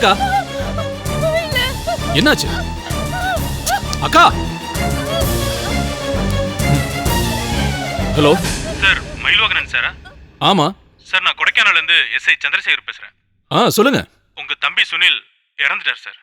என்னக்கா? என்னாச்சு அக்கா? ஹலோ சார், மயில்வாகனன் சாரா? ஆமா சார், நான் கொடைக்கானல்ல இருந்து எஸ்ஐ சந்திரசேகர் பேசுறேன். சொல்லுங்க. உங்க தம்பி சுனில் இறந்துட்டார் சார்.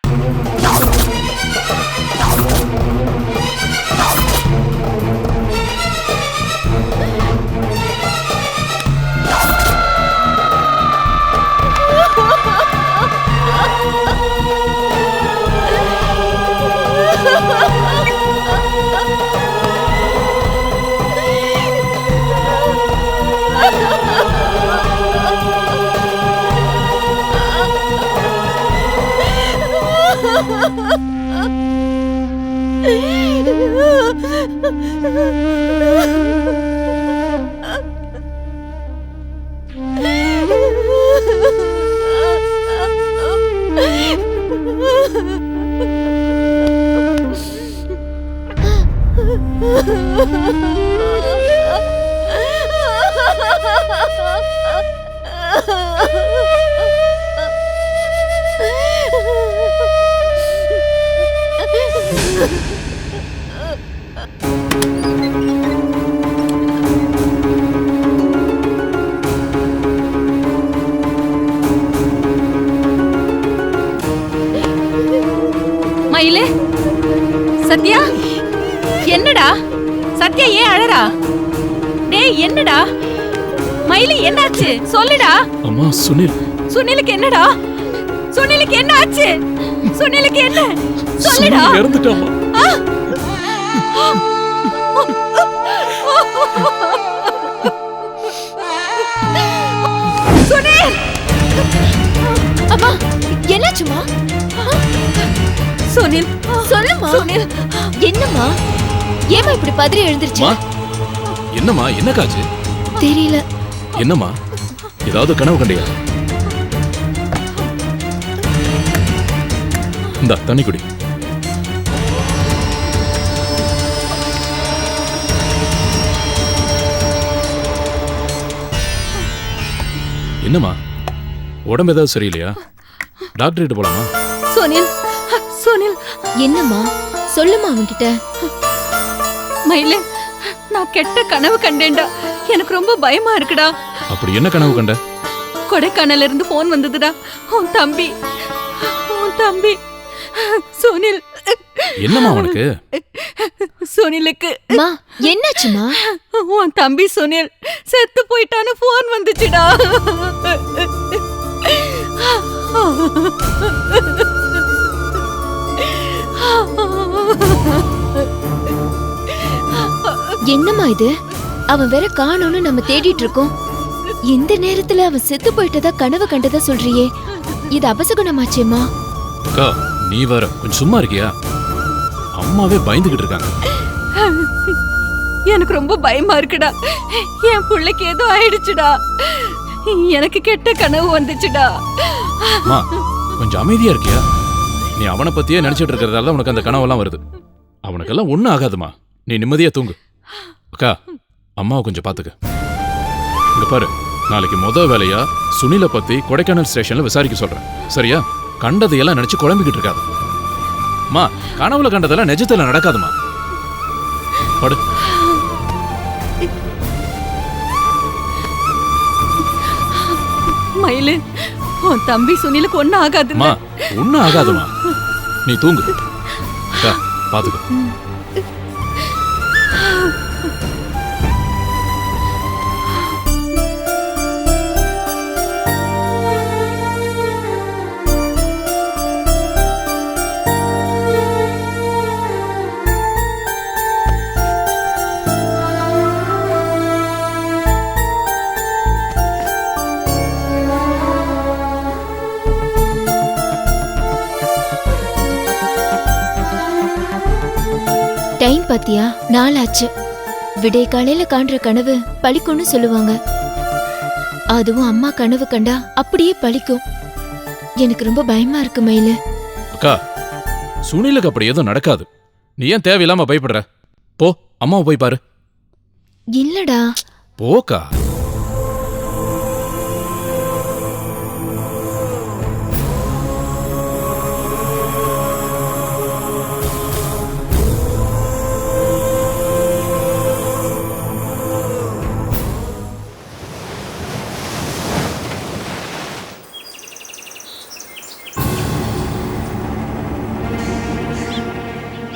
மயிலே, சத்யா, என்னடா சத்யா ஏன் அழறா? டேய் என்னடா மயிலே, என்னாச்சு சொல்லுடா. அம்மா சுனில். சுனிலுக்கு என்னடா? சுனிலுக்கு என்ன ஆச்சு? சுனிலுக்கு என்ன சொல்லுடா. இறந்துட்டாமா? சுனில்! அம்மா என்னாச்சுமா? சுனில் சொல்லுமா. சுனில் என்னம்மா? ஏமா இப்படி பதறி எழுந்திருச்சு? என்னம்மா என்னக்காச்சு? தெரியல. என்னம்மா ஏதாவது கனவு கண்டியா? இந்த தண்ணி குடி. என்னம்மா உடம்பு ஏதாவது சரியில்லையா? டாக்டர் கிட்ட போலாமா? சுனில் சுனில் என்னம்மா சொல்லுமா அவன்கிட்ட. மயிலே, நான் கெட்ட கனவு கண்டேன்டா. எனக்கு ரொம்ப பயமா இருக்குடா. அப்படி என்ன கனவு கண்ட? கொடைக்கானல்ல இருந்து போன் வந்ததுடா. உன் தம்பி சுனில். என்னம்மா உனக்கு? சுனிலுக்கு மா என்னாச்சுமா? உன் தம்பி சுனில் செத்து போயிட்டான்னு போன் வந்துச்சுடா. என்னம்மா இது? அவன் வேற காணோம்னு நம்ம தேடிட்டு இருக்கோம். இந்த நேரத்துல அவன் செத்து போயிட்டதா கனவு கண்டதா சொல்றியே, இது அபசகுணமாச்சேம்மா. அக்கா நீ வேற கொஞ்சம் சும்மா இருக்கியா? அம்மாவே பயந்துகிட்டு இருக்காங்க. எனக்கு ரொம்ப பயமா இருக்குடா. என் பிள்ளைக்கு ஏதோ ஆயிடுச்சுடா. எனக்கு கெட்ட கனவு வந்துச்சுடா. அம்மா கொஞ்சம் அமைதியா இருக்கியா? நீ அவனை பத்தியே நினைச்சிட்டு இருக்கிறதால உனக்கு அந்த கனவெல்லாம் வருது. அவனுக்கெல்லாம் ஒண்ணும் ஆகாதுமா, நீ நிம்மதியா தூங்கு. அக்கா அம்மாவை கொஞ்சம் பாத்துக்க. இங்க பாரு, நாளைக்கு வேலையா சுனிலை பத்தி கொடைக்கானல் ஸ்டேஷன்ல விசாரிக்க சொல்றேன், சரியா? கண்டதையெல்லாம் நினைச்சு குழம்பிக்கிட்டு இருக்காது. மா கனவுல கண்டதெல்லாம் நிஜத்துல நடக்காதுமா. படு. மயிலு, உன் தம்பி சுனிலுக்கு ஒன்னும் ஆகாதுமா. ஒன்னும் ஆகாதுமா, நீ தூங்கு. அக்கா பாத்துக்க. டைம் பாத்தியா? நாளாச்சு. விடை காலையில காண்ற கனவு பழிக்கும்னு சொல்லுவாங்க. அதுவும் அம்மா கனவு கண்டா அப்படியே பழிக்கும். எனக்கு ரொம்ப பயமா இருக்கு மயிலு. அக்கா சுனிலுக்கு அப்படி எதுவும் நடக்காது. நீ ஏன் தேவையில்லாம பயப்படுற? போ அம்மாவை போய் பாரு. இல்லடா. போக்கா.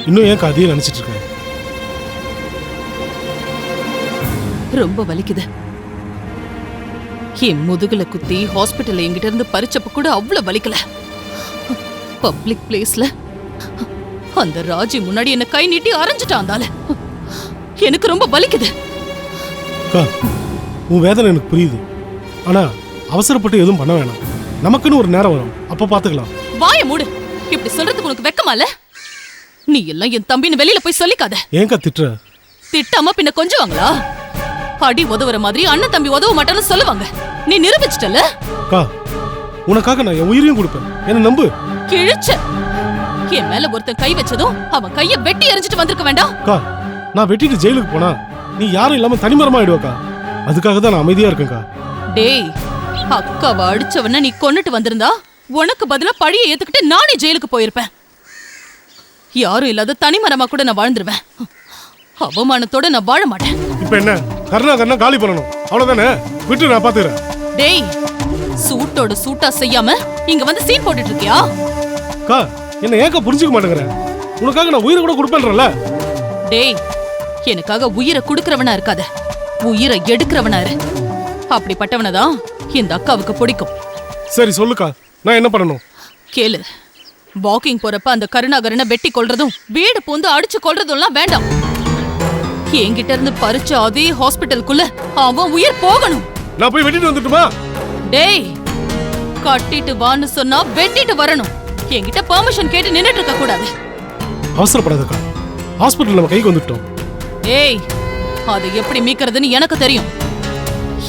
இன்னும் ஏன் அதையே நினைச்சிட்டு இருக்க? ரொம்ப வலிக்குது. என் முதுகுல குத்தி ஹாஸ்பிட்டல்ல என்கிட்ட இருந்து பறிச்சப்ப கூட அவ்வளவு வலிக்கல. பப்ளிக் பிளேஸ்ல அந்த ராஜி முன்னாடி என்ன கை நீட்டி அரைஞ்சிட்டாந்தால எனக்கு ரொம்ப வலிக்குது. அக்கா, உன் வேதனை எனக்கு புரியுது. ஆனா அவசரப்பட்டு எதுவும் பண்ண வேணாம். நமக்குன்னு ஒரு நேரம் வரும், அப்ப பாத்துக்கலாம். வாய மூடு. இப்படி சொல்றதுக்கு உனக்கு வெக்கமால? நீ எல்லாம் என் தம்பின்னு வெளியில போய் சொல்லிக்காத. ஏங்கா திட்டுற? திட்டாம பின்ன கொஞ்சுவாங்களா? அடி உதவுற மாதிரி அண்ணன் தம்பி உதவ மாட்டான்னு சொல்லுவாங்க. நீ நிரூபிச்சிட்டல. அக்கா, உனக்காக நான் என் உயிரையும் கொடுப்பேன், என்ன நம்பு. கிழிச்ச என் மேல ஒருத்தன் கை வச்சதும் அவன் கைய வெட்டி எரிஞ்சிட்டு வந்திருக்க வேண்டாம். அக்கா, நான் வெட்டிட்டு ஜெயிலுக்கு போனா நீ யாரும் இல்லாம தனிமரமா ஆயிடுவாக்கா. அதுக்காக தான் நான் அமைதியா இருக்கேன்க்கா. டேய், அக்காவை அடிச்சவன நீ கொன்னுட்டு வந்திருந்தா உனக்கு பதிலா பழிய ஏத்துக்கிட்டு நானே ஜெயிலுக்கு போயிருப்பேன். யாரும் இல்லாத தனிமரமா கூட நான் வாழ்ந்துருவேன். அவமானத்தோட நான் வாழ மாட்டேன். இப்ப என்ன கருணா காலி பண்ணணும், அவ்வளவுதானே? விட்டு நான் பாத்துக்கிறேன். டேய், சூட்டோட சூட்டா செய்யாம இங்க வந்து சீன் போட்டுட்டு இருக்கியா? அக்கா, என்ன ஏக்கா புரிஞ்சுக்க மாட்டேங்கிற? உனக்காக நான் உயிரை கூட கொடுப்பேன்றல. டேய், எனக்காக உயிரை குடுக்கறவனா இருக்காத, உயிரை எடுக்கிறவனா இரு. அப்படிப்பட்டவனதான் இந்த அக்காவுக்கு பிடிக்கும். சரி சொல்லுக்கா, நான் என்ன பண்ணணும்? கேளு. வாக்கிங் போறப்ப அந்த கருணாகரனை வெட்டி கொல்றதும் வீடு பூந்து அடிச்சு கொல்றதும் வேண்டாம். என்கிட்ட இருந்து பறிச்ச அதே ஹாஸ்பிட்டலுக்குள்ள அவன் உயிர் போகணும். நான் போய் வெட்டிட்டு வந்துட்டுமா? டேய், கட்டிட்டு வான்னு சொன்னா வெட்டிட்டு வரணும். என்கிட்ட பெர்மிஷன் கேட்டு நின்னுட்டு இருக்க கூடாது. அவசரப்படாதக்கா, ஹாஸ்பிட்டல் நம்ம கைக்கு வந்துட்டோம். ஏய், அதை எப்படி மீக்கிறதுன்னு எனக்கு தெரியும்.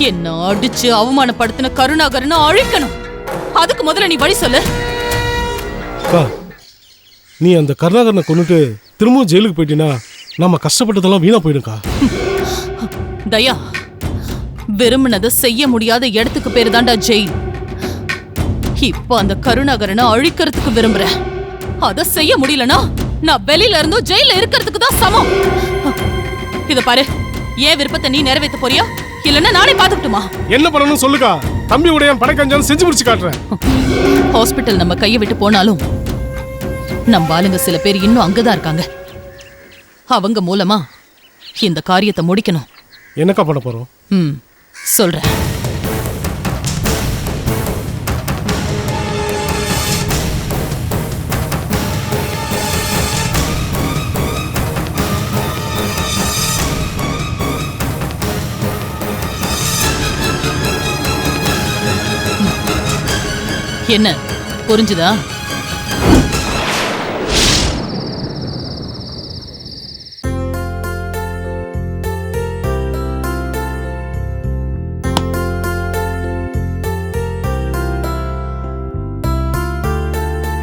என்ன அடிச்சு அவமானப்படுத்தின கருணாகரனை அழிக்கணும். அதுக்கு முதல்ல நீ வழி சொல்லு. அக்கா, நீ அந்த கருணாகரனை கொன்னுட்டு திரும்பவும் ஜெயிலுக்கு போயிட்டீன்னா நம்ம கஷ்டப்பட்டதெல்லாம் வீணா போயிடும்க்கா. தயா, விரும்பினதை செய்ய முடியாத இடத்துக்கு பேரு தான்டா ஜெயில். இப்ப அந்த கருணாகரனை அழிக்கிறதுக்கு விரும்புறேன். அத செய்ய முடியலனா நான் வெளியில இருந்தும் ஜெயில இருக்கிறதுக்கு தான் சமம். இத பாரு, ஏன் விருப்பத்தை நீ நிறைவேற்ற போறியா இல்லன்னா நானே பாத்துக்கிட்டுமா? என்ன பண்ணணும் சொல்லுக்கா, தம்பி உடையான் படைக்கஞ்சாலும் செஞ்சு முடிச்சு காட்டுறேன். ஹாஸ்பிட்டல் நம்ம கையை விட்டு போனாலும் நம்ம ஆளுங்க சில பேர் இன்னும் அங்கதான் இருக்காங்க. அவங்க மூலமா இந்த காரியத்தை முடிக்கணும். என்னக்கா பண்ண போறோம்? சொல்றேன். என்ன புரிஞ்சுதா?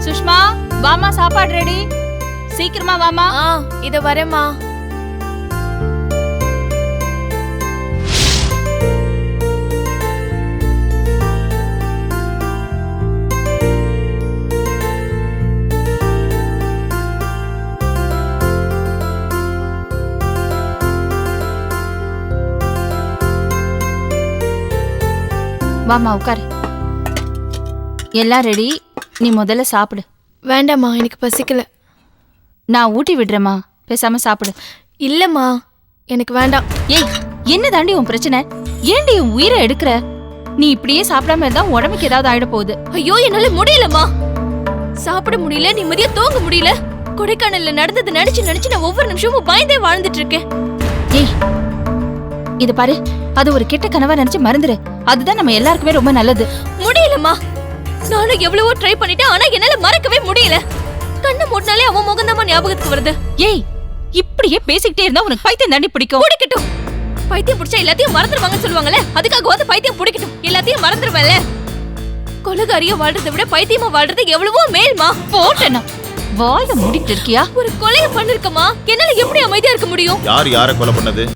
சுஷ்மா, வாமா, சாப்பாடு ரெடி. சீக்கிரமா வாமா. இத வரேம்மா. வாமா, உட்காரு. எல்லாம் ரெடி. நீ முதல்ல சாப்பிடு. வேண்டாம்மா, எனக்கு பசிக்கல. நான் ஊட்டி விடுறேம்மா, பேசாம சாப்பிடு. இல்லம்மா, எனக்கு வேண்டாம். ஏய், என்ன தாண்டி உன் பிரச்சனை? ஏண்டி உன் உயிரை எடுக்கிற? நீ இப்படியே சாப்பிடாம இருந்தா உடம்புக்கு ஏதாவது ஆயிட போகுது. ஐயோ, என்னால முடியலம்மா. சாப்பிட முடியல, நிம்மதியா தூங்க முடியல. கொடைக்கானல்ல நடந்தது நினைச்சு நினைச்சு நான் ஒவ்வொரு நிமிஷமும் பயந்தே வாழ்ந்துட்டு இருக்கேன். ஏய், இது பாரு, அது ஒரு கெட்ட கனவா நினைச்சு மறந்துரு. அதுதான் நம்ம எல்லாருக்குமே ரொம்ப நல்லது. முடியலம்மா, நானும் எவ்வளவோ ட்ரை பண்ணிட்டேன், ஆனா என்னால மறக்கவே முடியல. கண்ணு மூடினாலே அவன் முகம்தான் ஞாபகத்துக்கு வருது. ஏய், இப்படியே பேசிக்கிட்டே இருந்தா உனக்கு பைத்தியம் தாண்டி பிடிக்கும். பிடிக்கட்டும். பைத்தியம் பிடிச்சா எல்லாத்தையும் மறந்துடுவாங்கன்னு சொல்லுவாங்கல்ல, அதுக்காக வந்து பைத்தியம் பிடிக்கட்டும். எல்லாத்தையும் மறந்துடுவேன்ல. கொலைகாரியா வாழ்றதை விட பைத்தியமா வாழ்றது எவ்வளவோ மேல்மா. போட்டேனா வாய மூடிட்டு இருக்கியா? ஒரு கொலையை பண்ணிருக்கமா, என்னால எப்படி அமைதியா இருக்க முடியும்? யார் யாரை கொலை பண்ணது?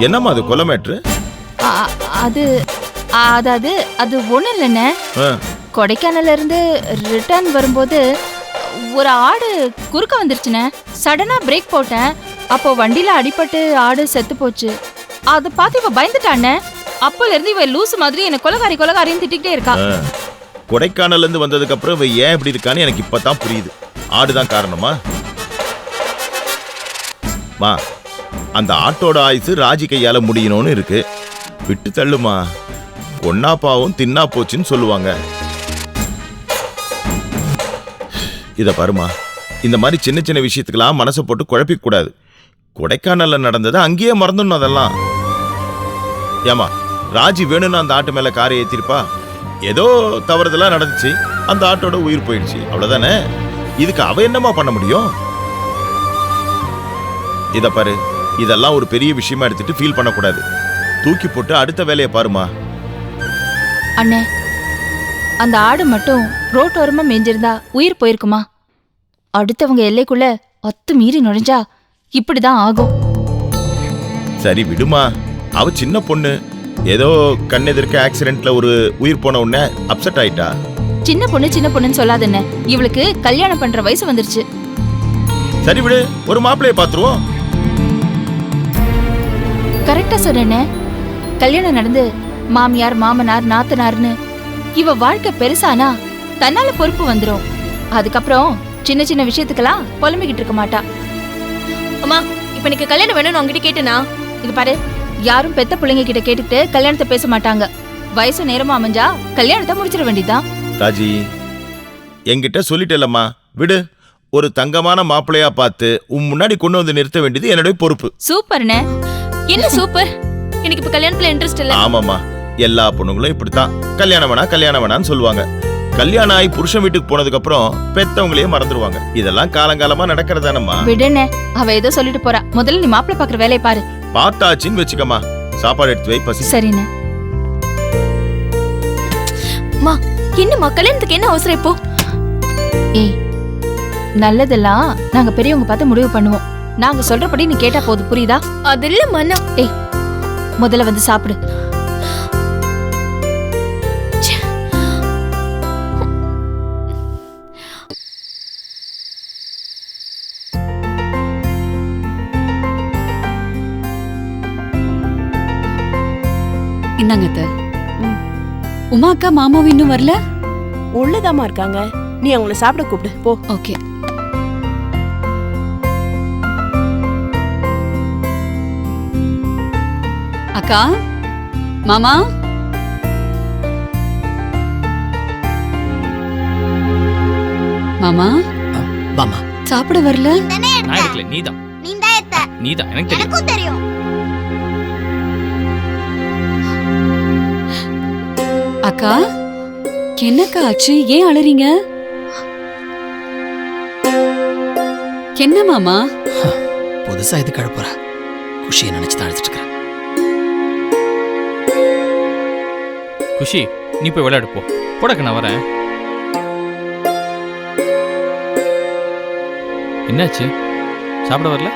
என்னம்மா அது கொலை மேட்ரு? அதாவது அது ஒண்ணு இல்லைண்ணே. கொடைக்கானல்ல இருந்து ரிட்டர்ன் வரும்போது ஒரு ஆடு குறுக்க வந்துருச்சுனே. சடனா பிரேக் போட்டேன். அப்போ வண்டியில அடிபட்டு ஆடு செத்து போச்சு. அதை பார்த்து இவ பயந்துட்டானே. அப்போல இருந்து இவ லூசு மாதிரி என்ன கொலகாரின்னு திட்டிக்கிட்டே இருக்கா. கொடைக்கானல்ல இருந்து வந்ததுக்கு அப்புறம் இவ ஏன் இப்படி இருக்கான்னு எனக்கு இப்பதான் புரியுது. ஆடுதான் காரணமா? மா, அந்த ஆட்டோட ஆயுசு ராஜி கையால முடியணும்னு இருக்கு. விட்டு தள்ளுமா. ஒன்னா பாவம் தின்னா போச்சுன்னு சொல்லுவாங்க. இத பாருமா, இந்த மாதிரி சின்ன சின்ன விஷயத்துக்கெல்லாம் மனசை போட்டு குழப்பிக்க கூடாது. கொடைக்கானல்ல நடந்ததை அங்கேயே மறந்துடணும். அதெல்லாம் ஏமா, ராஜி வேணும்னு அந்த ஆட்டு மேல காரை ஏத்திருப்பா. ஏதோ தவறுதெல்லாம் நடந்துச்சு, அந்த ஆட்டோட உயிர் போயிடுச்சு, அவ்வளவுதானே. இதுக்கு அவ என்னமா பண்ண முடியும்? இத பாரு, இதெல்லாம் ஒரு பெரிய விஷயமா எடுத்துட்டு ஃபீல் பண்ணக்கூடாது. தூக்கி போட்டு அடுத்த வேலையை பாருமா. அண்ணே, அந்த ஆடு மட்டும் ரோட்டோரமா மேஞ்சிருந்தா உயிர் போயிருக்குமா? அடுத்தவங்க எல்லைக்குள்ள மீறி நுழைஞ்சா இப்படிதான் ஆகும். சரி விடுமா, அவ சின்ன பொண்ணு. ஏதோ கண்ணெதிர்க்க ஆக்சிடென்ட்ல ஒரு உயிர் போன உடனே அப்செட் ஆயிட்டா. சின்ன பொண்ணுன்னு சொல்லாதண்ணே. இவளுக்கு கல்யாணம் பண்ற வயசு வந்துருச்சு. சரி விடு, ஒரு மாப்பிள்ளைய பாத்துருவோம். கரெக்டா சொன்னேனே. கல்யாணம் நடந்து மாமியார் மாமனார் நாத்தனார்னு இவ வாழ்க்கை பெருசானா தன்னால பொறுப்பு வந்துரும். அதுக்கப்புறம் சின்ன சின்ன விஷயத்துக்கெல்லாம் புலம்பிக்கிட்டு இருக்க மாட்டா. அம்மா, இப்ப எனக்கு கல்யாணம் வேணும்னு உங்ககிட்ட கேட்டேனா? இது பாரு, யாரும் பெத்த பிள்ளைங்க கிட்ட கேட்டுட்டு கல்யாணத்தை பேச மாட்டாங்க. வயசு நேரமா அமைஞ்சா கல்யாணத்தை முடிச்சிட வேண்டியதான். ராஜி, என்கிட்ட சொல்லிட்டேலம்மா, விடு. ஒரு தங்கமான மாப்பிள்ளையா பார்த்து உன் முன்னாடி கொண்டு வந்து நிறுத்த வேண்டியது என்னுடைய பொறுப்பு. சூப்பர்னே. என்ன சூப்பர்? எனக்கு இப்ப கல்யாணத்துல இன்ட்ரெஸ்ட் இல்ல. ஆமாமா, எல்லா பொண்ணுங்களும் இப்படித்தான். கல்யாணம் வேணான்னு சொல்லுவாங்க. கல்யாணம் ஆகி புருஷன் வீட்டுக்கு போனதுக்கு அப்புறம் பெத்தவங்களையே மறந்துடுவாங்க. இதெல்லாம் காலங்காலமா நடக்கிறதானம்மா. விடுனே, அவ ஏதோ சொல்லிட்டு போறா. முதல்ல நீ மாப்பிள்ளை பாக்குற வேலையை பாரு. பார்த்தாச்சின்னு வச்சுக்கம்மா. சாப்பாடு எடுத்து வை, பசி. சரிண்ணே. அம்மா, என்னம்மா கல்யாணத்துக்கு என்ன அவசரம் இப்போ? ஏய், நல்லதெல்லாம் நாங்க பெரியவங்க பார்த்து முடிவு பண்ணுவோம். நாங்க சொல்றபடி நீ கேட்டா போதும், புரியுதா? அது இல்ல மன்னா. ஏய், முதல்ல வந்து சாப்பிடு. இந்தாங்க அத்தை. உமா அக்கா மாமாவும் இன்னும் வரல? உள்ளதாமா இருக்காங்க. நீ அவங்கள சாப்பிட கூப்பிடு போ. ஓகே. அக்கா, மாமா, மாமா, வாமா. சாப்பிட வரல? நான் இருக்கல, நீதான். நீதான், எனக்கு தெரியும். அக்கா, என்னக்கா ஆச்சு? ஏன் அழறீங்க? என்ன மாமா? புதுசா இது கழப்புற குஷியை நினைச்சு தான் அழைச்சிட்டு இருக்கிறேன். குஷி, நீ போய் விளையாடு போ. போடக்க நான் வரேன். என்னாச்சு? சாப்பிட வரல?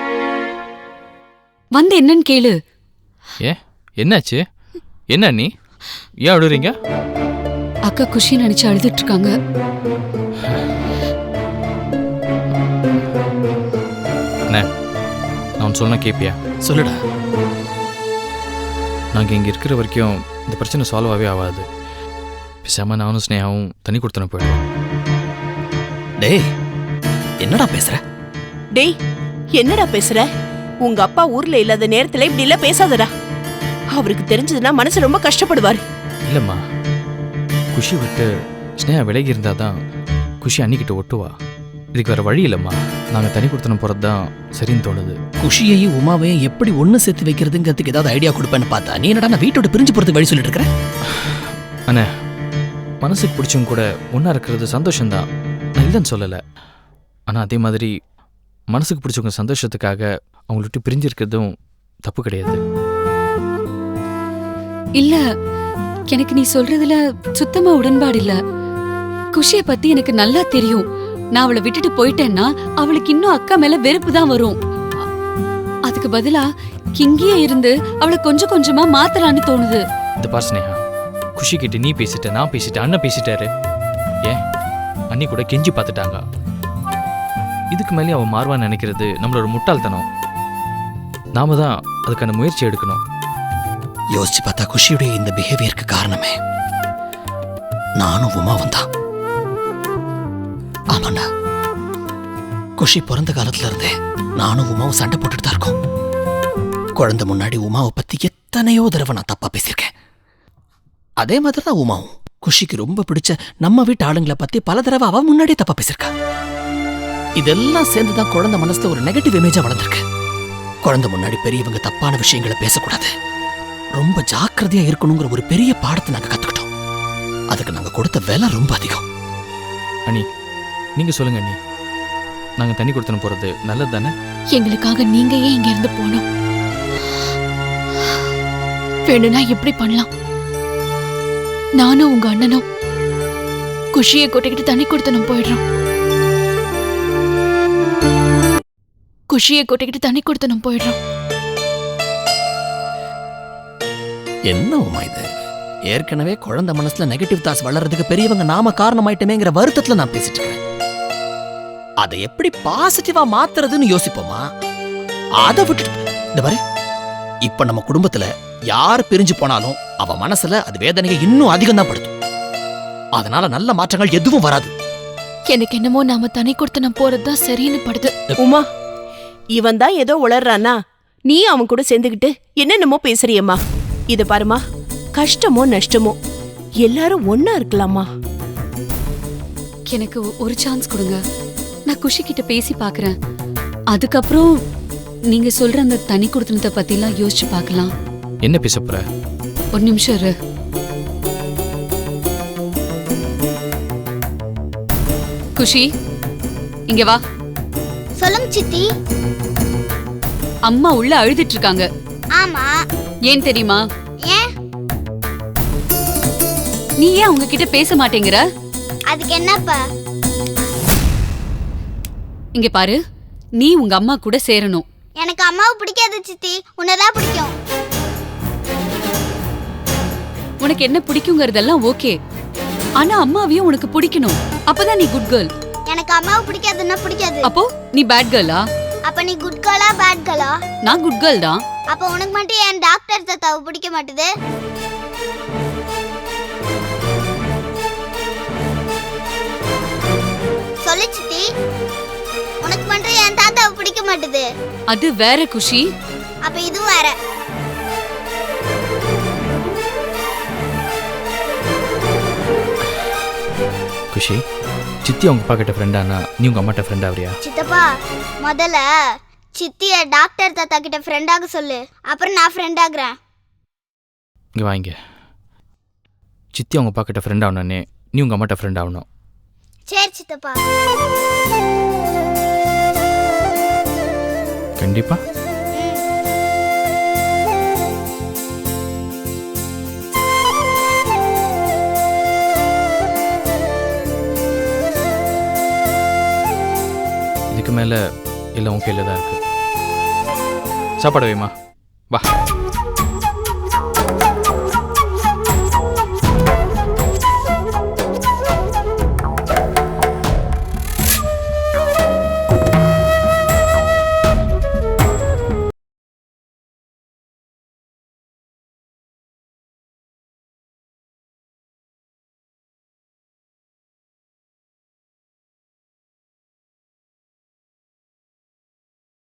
வந்து என்னன்னு கேளு. என்னாச்சு? என்ன நீ ஏன் அழுறீங்க? அக்கா குஷி நினைச்சு அழுதுட்டு இருக்காங்க. நான் சொன்ன கேப்பியா? சொல்லுடா. நாங்கள் இங்கே இருக்கிற வரைக்கும் இந்த பிரச்சனை சால்வ் ஆகவே ஆகாது. பேசாம நானும் ஸ்னேகாவும் தனி கொடுத்தன போயிடுவோம். டேய், என்னடா பேசுற? டேய், என்னடா பேசுற? உங்க அப்பா ஊர்ல இல்லாத நேரத்துல இப்படி எல்லாம் பேசாதடா. அவருக்கு தெரிஞ்சதுன்னா மனசு ரொம்ப கஷ்டப்படுவாரு. இல்லம்மா, குஷி விட்டு ஸ்னேகா விலகி இருந்தாதான் குஷி அன்னிக்கிட்ட ஒட்டுவா. இதுக்கு வேற வழி இல்லம்மா. நாங்கள் தனி கொடுத்தனம் போகிறது தான் சரின்னு தோணுது. குஷியையும் உமாவையும் எப்படி ஒன்று சேர்த்து வைக்கிறதுங்கிறதுக்கு ஏதாவது ஐடியா கொடுப்பேன்னு பார்த்தா நீ என்னடா நான் வீட்டோட பிரிஞ்சு போகிறதுக்கு வழி சொல்லிட்டு இருக்கிற? அண்ணே, மனசுக்கு பிடிச்சவங்க கூட ஒன்றா இருக்கிறது சந்தோஷம்தான், நான் இல்லைன்னு சொல்லலை. ஆனால் அதே மாதிரி மனசுக்கு பிடிச்சவங்க சந்தோஷத்துக்காக அவங்கள விட்டு பிரிஞ்சிருக்கிறதும் தப்பு கிடையாது. இல்ல, எனக்கு நீ சொல்றதுல சுத்தமா உடன்பாடு இல்ல. குஷியை பத்தி எனக்கு நல்லா தெரியும். நான் அவளை விட்டுட்டு போயிட்டேன்னா அவளுக்கு இன்னும் அக்கா மேல வெறுப்பு தான் வரும். அதுக்கு பதிலா இங்கேயே இருந்து அவளை கொஞ்சம் கொஞ்சமா மாத்தலான்னு தோணுது. இந்த பார் ஸ்னேகா, குஷி கிட்ட நீ பேசிட்ட, நான் பேசிட்டேன், அண்ணன் பேசிட்டாரு. ஏன் அண்ணி கூட கெஞ்சி பார்த்துட்டாங்க. இதுக்கு மேலே அவன் மாறுவான்னு நினைக்கிறது நம்மளோட முட்டாள்தனம். நாம தான் அதுக்கான முயற்சி எடுக்கணும். யோசிச்சு பார்த்தா குஷியுடைய இந்த பிஹேவியருக்கு காரணமே நானும் உமாவும் தான். ஆமாண்ணா, குஷி பிறந்த காலத்துல இருந்தே நானும் உமாவும் சண்டை போட்டுட்டு தான் இருக்கோம். குழந்தை முன்னாடி உமாவை பத்தி எத்தனையோ தடவை நான் தப்பா பேசியிருக்கேன். அதே மாதிரி தான் உமாவும் குஷிக்கு ரொம்ப பிடிச்ச நம்ம வீட்டு ஆளுங்களை பத்தி பல தடவை அவ முன்னாடியே தப்பா பேசியிருக்கா. இதெல்லாம் சேர்ந்துதான் குழந்தை மனசுல ஒரு நெகட்டிவ் இமேஜா வளர்ந்துருக்கு. குழந்தை முன்னாடி பெரியவங்க தப்பான விஷயங்களை பேசக்கூடாது, ரொம்ப ஜாக்கிரதையா இருக்கணுங்கிற ஒரு பெரிய பாடத்தை நாங்க கத்துக்கிட்டோம். அதுக்கு நாங்க கொடுத்த விலை ரொம்ப அதிகம். அண்ணி, நீங்க சொல்லுங்க அண்ணி, நாங்க தண்ணி கொடுத்துன்னு போறது நல்லது தானே? எங்களுக்காக நீங்க ஏன் இங்க இருந்து போனோம்? வேணும்னா இப்படி பண்ணலாம். நானும் உங்க அண்ணனும் குஷியை கொட்டிக்கிட்டு தண்ணி கொடுத்தனும் போயிடுறோம். குஷியை கொட்டிக்கிட்டு தண்ணி கொடுத்தனும் போயிடுறோம். என்ன உமா இது? ஏற்கனவே குழந்தை மனசுல நெகட்டிவ் தாட்ஸ் வளர்றதுக்கு பெரியவங்க நாம காரணமாயிட்டமேங்கிற வருத்தத்துல நான் பேசிட்டு இருக்கேன். அதை எப்படி பாசிட்டிவா மாத்துறதுன்னு யோசிப்போமா? அதை விட்டுட்டு இந்த பாரு, இப்ப நம்ம குடும்பத்துல யார் பிரிஞ்சு போனாலும் அவ மனசுல அது வேதனையை இன்னும் அதிகம் தான் படுத்தும். அதனால நல்ல மாற்றங்கள் எதுவும் வராது. எனக்கு என்னமோ நாம தண்ணி கொடுத்தனும் போறதுதான் சரின்னு படுது. உமா, இவன் தான் ஏதோ உளறானா, நீ அவன் கூட சேர்ந்துக்கிட்டு என்னென்னமோ பேசுறியம்மா. இத பாருமா, கஷ்டமோ நஷ்டமோ எல்லாரும் ஒன்னா இருக்கலாமா. எனக்கு ஒரு சான்ஸ் கொடுங்க, நான் குஷி கிட்ட பேசி பாக்குறேன். அதுக்கப்புறம் நீங்க சொல்ற அந்த தனி கொடுத்தனத்தை பத்தி எல்லாம் யோசிச்சு பார்க்கலாம். என்ன பேச போற? ஒரு நிமிஷம் இரு. குஷி, இங்க வா. சொல்லுங்க சித்தி. அம்மா உள்ள அழுதுட்டு இருக்காங்க. ஆமா. ஏன் தெரியுமா? ஏன்? நீ ஏன் அவங்க கிட்ட பேச மாட்டேங்கிற? அதுக்கு என்னப்பா? இங்க பாரு, நீ உங்க அம்மா கூட சேரணும். எனக்கு அம்மாவை பிடிக்காது சித்தி, உன்னதான் பிடிக்கும். உனக்கு என்ன பிடிக்குங்கிறதெல்லாம் ஓகே, ஆனா அம்மாவையும் உனக்கு பிடிக்கணும். அப்பதான் நீ குட் கேர்ள். எனக்கு அம்மாவை பிடிக்காதுன்னா பிடிக்காது. அப்போ நீ பேட் கேர்ளா? அப்ப நீ குட் கேர்ளா பேட் கேர்ளா? நான் குட் கேர்ள் தான். அப்ப உனக்கு மட்டும் என் டாக்டர் தாத்தாவை பிடிக்க மாட்டுது? சொல்லு சித்தி, உனக்கு மட்டும் என் தாத்தாவை பிடிக்க மாட்டுது. அது வேற குஷி. அப்ப இது வேற. குஷி, சித்தி அவங்க அப்பா கிட்ட ஃப்ரெண்டானா நீ உங்க அம்மாட்ட ஃப்ரெண்ட் ஆவறியா? சித்தப்பா, முதல்ல சித்திய டாக்டர் தாத்தா கிட்ட ஃப்ரெண்டாக சொல்லு, அப்புறம் நான் ஃப்ரெண்ட் ஆகுறேன். இங்க வாங்க. சித்தி அவங்க அப்பா கிட்ட ஃப்ரெண்ட் ஆகணுன்னே நீ உங்க அம்மாட்ட ஃப்ரெண்ட் ஆகணும். சரி சித்தப்பா. கண்டிப்பா. இதுக்கு மேல எல்லாம் உன் கையில தான் இருக்கு. சாப்பாடு வைமா, வா.